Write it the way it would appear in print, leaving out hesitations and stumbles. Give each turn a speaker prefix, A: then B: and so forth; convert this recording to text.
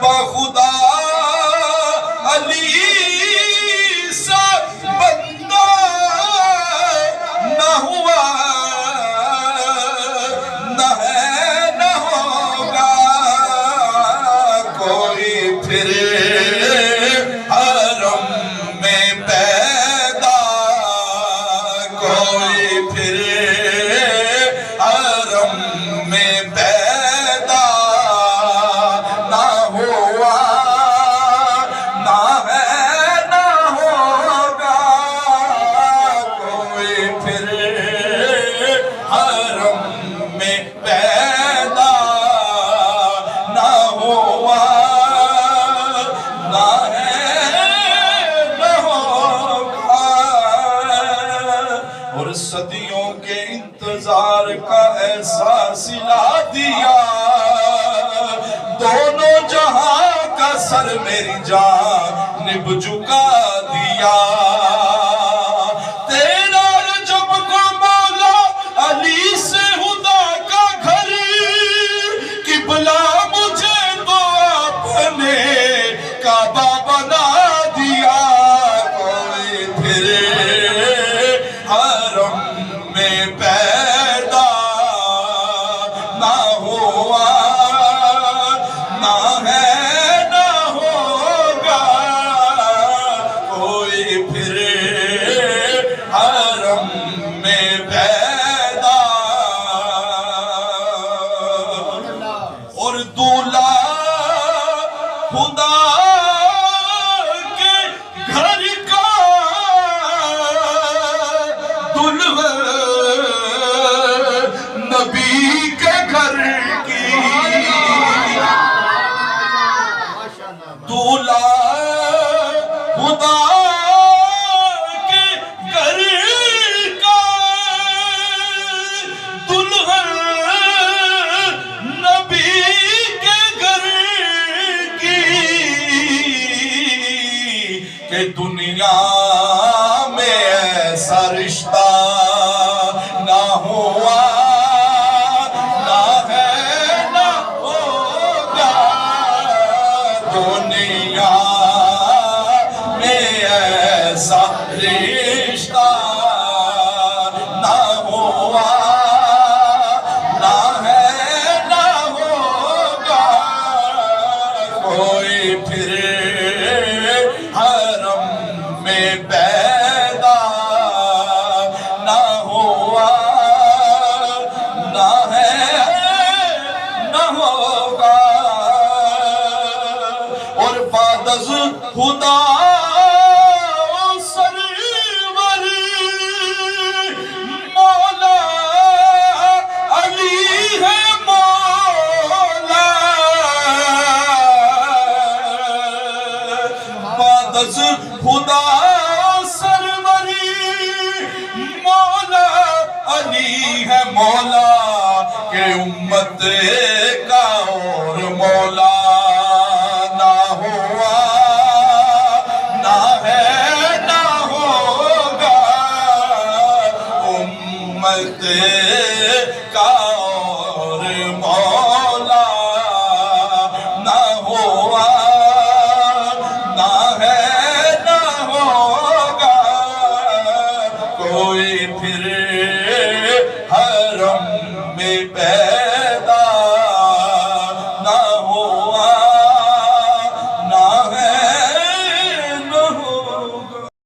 A: بخدا علی سا بندہ نہ ہوا نہ ہے نہ ہوگا کوئی پھر حرم میں پیدا کوئی پھر حرم میں پیدا نہ ہوا نہ ہے نہ ہوگا کوئی پھر حرم میں پیدا نہ ہوا نہ ہے نہ ہوگا اور صدیوں کے انتظار کا احساس لا دیا دونوں جہاں کا سر میری جانب جھکا دیا تیرا رجب کو مولا علی سے خدا کا گھر قبلہ مجھے تو اپنے کعبہ بنا دیا کوئی پھر حرم میں پیدا نہ ہوا نہ ہے نہ ہوگا کوئی پھر حرم میں پیدا اور دولہا خدا کے گھر کا دلہن نبی کے گھر کی دولہا خدا کے گھر کا دلہن نبی کے گھر کی کہ دنیا میں ایسا رشتہ نہ ہوا نہ ہے نہ ہوگا دنیا میں ایسا رشتہ نہ ہوا نہ ہے نہ ہوگا کوئی پھر حرم میں پیدا نہ ہوا نہ ہے نہ ہوگا اور بعد از خدا سرور مولا علی ہے مولا بعد از خدا سروری مولا علی ہے مولا کہ امت